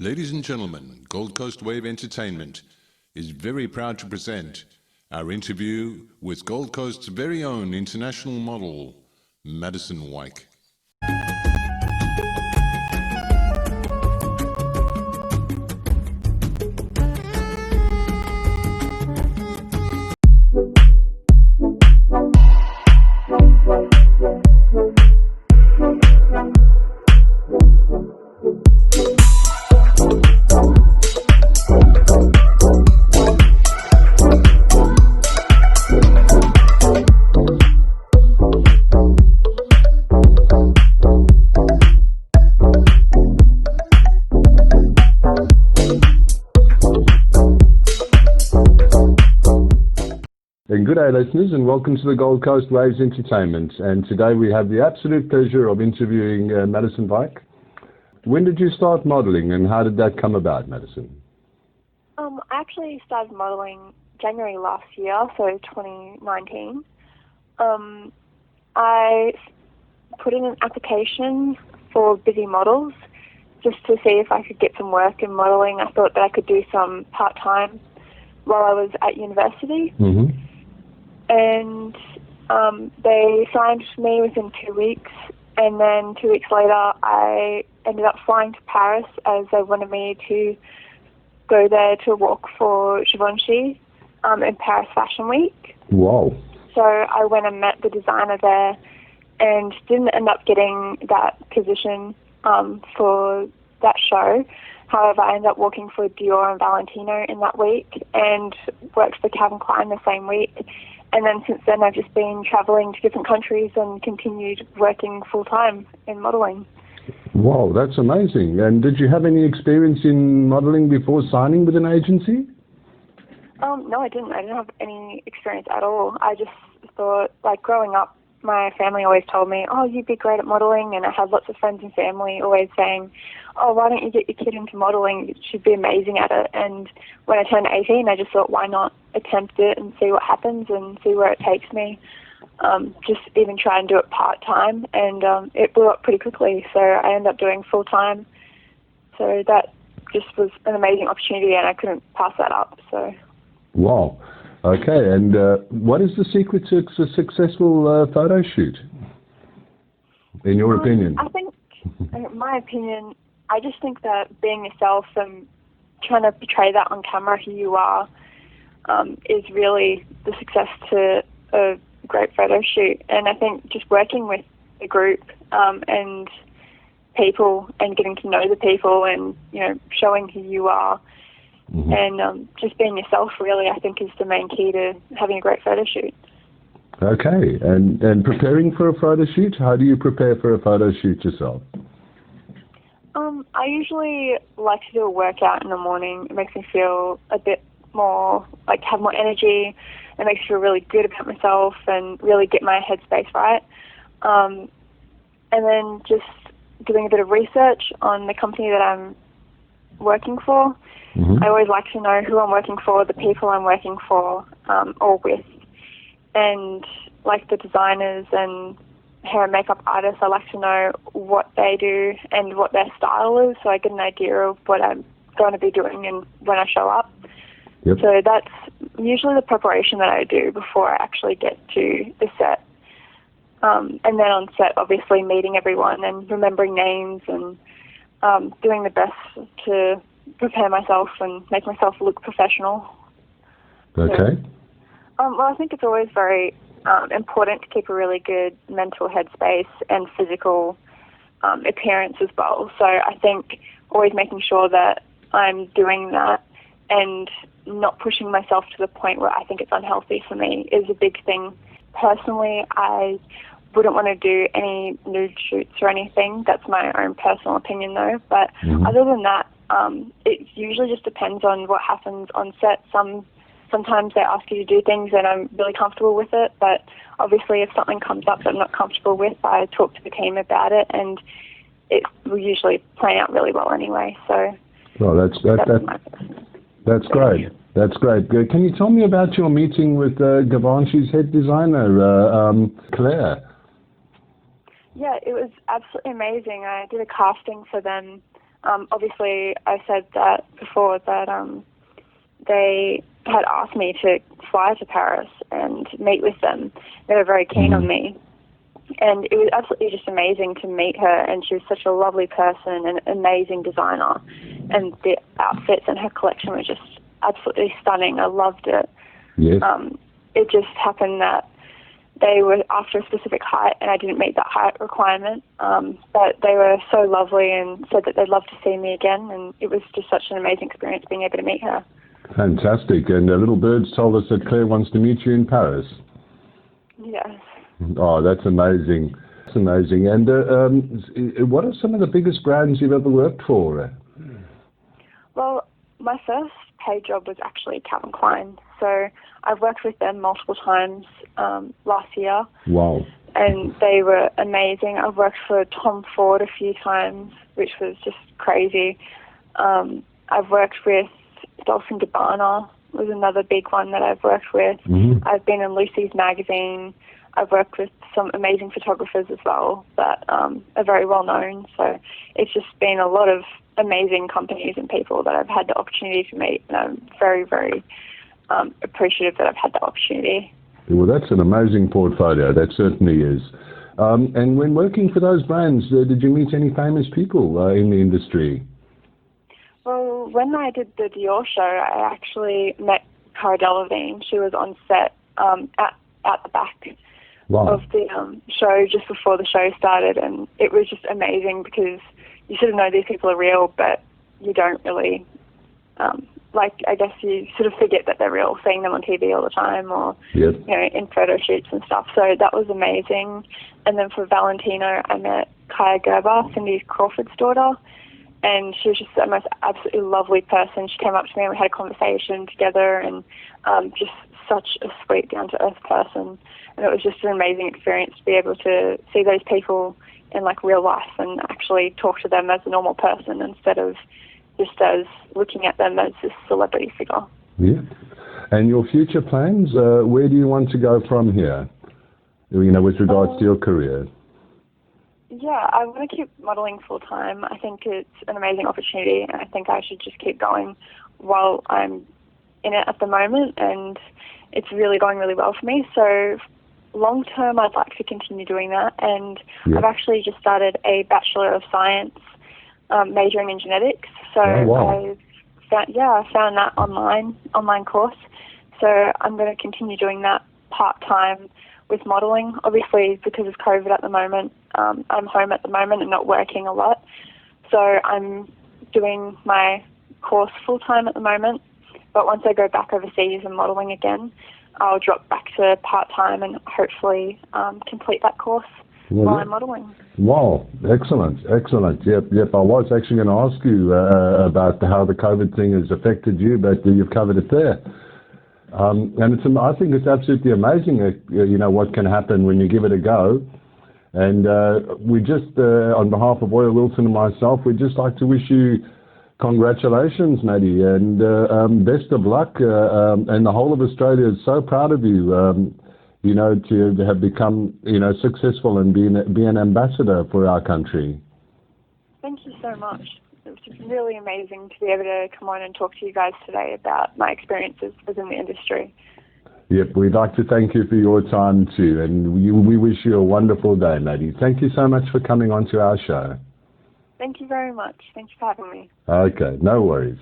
Ladies and gentlemen, Gold Coast Wave Entertainment is very proud to present our interview with Gold Coast's very own international model, Madison Weik. And good day, listeners, and welcome to the Gold Coast Waves Entertainment. And today we have the absolute pleasure of interviewing Madison Weik. When did you start modeling, and how did that come about, Madison? I actually started modeling January last year, so 2019. I put in an application for busy models just to see if I could get some work in modeling. I thought that I could do some part-time while I was at university. Mm-hmm. And they signed me within 2 weeks, and then 2 weeks later I ended up flying to Paris as they wanted me to go there to walk for Givenchy in Paris Fashion Week. Wow. So I went and met the designer there and didn't end up getting that position for that show. However, I ended up working for Dior and Valentino in that week and worked for Calvin Klein the same week. And then since then, I've just been traveling to different countries and continued working full-time in modeling. Wow, that's amazing. And did you have any experience in modeling before signing with an agency? No, I didn't. I didn't have any experience at all. I just thought, like, growing up, my family always told me, oh, you'd be great at modeling, and I had lots of friends and family always saying, oh, why don't you get your kid into modeling? She'd be amazing at it. And when I turned 18, I just thought, why not attempt it and see what happens and see where it takes me. Just even try and do it part-time, and it blew up pretty quickly, so I ended up doing full-time. So that just was an amazing opportunity, and I couldn't pass that up. So. Wow. Okay, and what is the secret to a successful photo shoot, in your opinion? I think, in my opinion, I just think that being yourself and trying to portray that on camera, who you are, is really the success to a great photo shoot. And I think just working with a group and people and getting to know the people and, you know, showing who you are, mm-hmm. and just being yourself, really, I think is the main key to having a great photo shoot. Okay, and preparing for a photo shoot, how do you prepare for a photo shoot yourself? I usually like to do a workout in the morning. It makes me feel a bit more, like, have more energy. It makes me feel really good about myself and really get my headspace right. And then just doing a bit of research on the company that I'm working for. Mm-hmm. I always like to know who I'm working for, the people I'm working for or with, and like the designers and hair and makeup artists. I like to know what they do and what their style is, so I get an idea of what I'm going to be doing and when I show up. Yep. So that's usually the preparation that I do before I actually get to the set. And then on set, obviously meeting everyone and remembering names and doing the best to prepare myself and make myself look professional. Okay. Well, I think it's always very important to keep a really good mental headspace and physical appearance as well. So I think always making sure that I'm doing that and not pushing myself to the point where I think it's unhealthy for me is a big thing. Personally, I wouldn't want to do any nude shoots or anything. That's my own personal opinion, though. But mm-hmm. other than that, it usually just depends on what happens on set. Sometimes they ask you to do things and I'm really comfortable with it, but obviously if something comes up that I'm not comfortable with, I talk to the team about it, and it will usually plan out really well anyway. So well, that's great. That's great. Can you tell me about your meeting with Givenchy's head designer, Claire? Yeah, it was absolutely amazing. I did a casting for them Obviously, I said that before that they had asked me to fly to Paris and meet with them. They were very keen on me. And it was absolutely just amazing to meet her, and she was such a lovely person and an amazing designer. And the outfits and her collection were just absolutely stunning. I loved it. Yes. It just happened that they were after a specific height, and I didn't meet that height requirement. But they were so lovely and said that they'd love to see me again, and it was just such an amazing experience being able to meet her. Fantastic. And Little Birds told us that Claire wants to meet you in Paris. Yes. Oh, that's amazing. That's amazing. And what are some of the biggest brands you've ever worked for? Well, my first paid job was actually Calvin Klein. So I've worked with them multiple times last year. Wow. And they were amazing. I've worked for Tom Ford a few times, which was just crazy. I've worked with Dolce & Gabbana was another big one that I've worked with. I've been in Lucy's magazine. I've worked with some amazing photographers as well that are very well known. So it's just been a lot of amazing companies and people that I've had the opportunity to meet, and I'm very, very appreciative that I've had the opportunity. Well, that's an amazing portfolio. That certainly is. And when working for those brands, did you meet any famous people in the industry? Well, when I did the Dior show, I actually met Cara Delevingne. She was on set at the back of the show just before the show started, and it was just amazing because you sort of know these people are real, but you don't really, I guess you sort of forget that they're real, seeing them on TV all the time or, Yep. you know, in photo shoots and stuff. So that was amazing. And then for Valentino, I met Kaya Gerber, Cindy Crawford's daughter, and she was just the most absolutely lovely person. She came up to me and we had a conversation together, and just such a sweet, down-to-earth person. And it was just an amazing experience to be able to see those people in like real life and actually talk to them as a normal person instead of just as looking at them as this celebrity figure. Yeah. And your future plans, where do you want to go from here, you know, with regards to your career? Yeah, I want to keep modelling full-time. I think it's an amazing opportunity, and I think I should just keep going while I'm in it at the moment, and it's really going really well for me. So long-term, I'd like to continue doing that, and I've actually just started a Bachelor of Science majoring in genetics. So I found that online course. So I'm going to continue doing that part-time with modelling. Obviously, because of COVID at the moment, I'm home at the moment and not working a lot. So I'm doing my course full-time at the moment. But once I go back overseas and modelling again, I'll drop back to part-time and hopefully complete that course while I'm modelling. Wow, excellent. Yep. I was actually going to ask you about how the COVID thing has affected you, but you've covered it there. And I think it's absolutely amazing, you know, what can happen when you give it a go. And we just, on behalf of Royal Wilson and myself, we'd just like to wish you congratulations, Maddie, and best of luck. And the whole of Australia is so proud of you, you know, to have become, you know, successful and be an ambassador for our country. Thank you so much. It was just really amazing to be able to come on and talk to you guys today about my experiences within the industry. Yep, we'd like to thank you for your time too, and we wish you a wonderful day, Maddie. Thank you so much for coming on to our show. Thank you very much. Thanks for having me. Okay, no worries.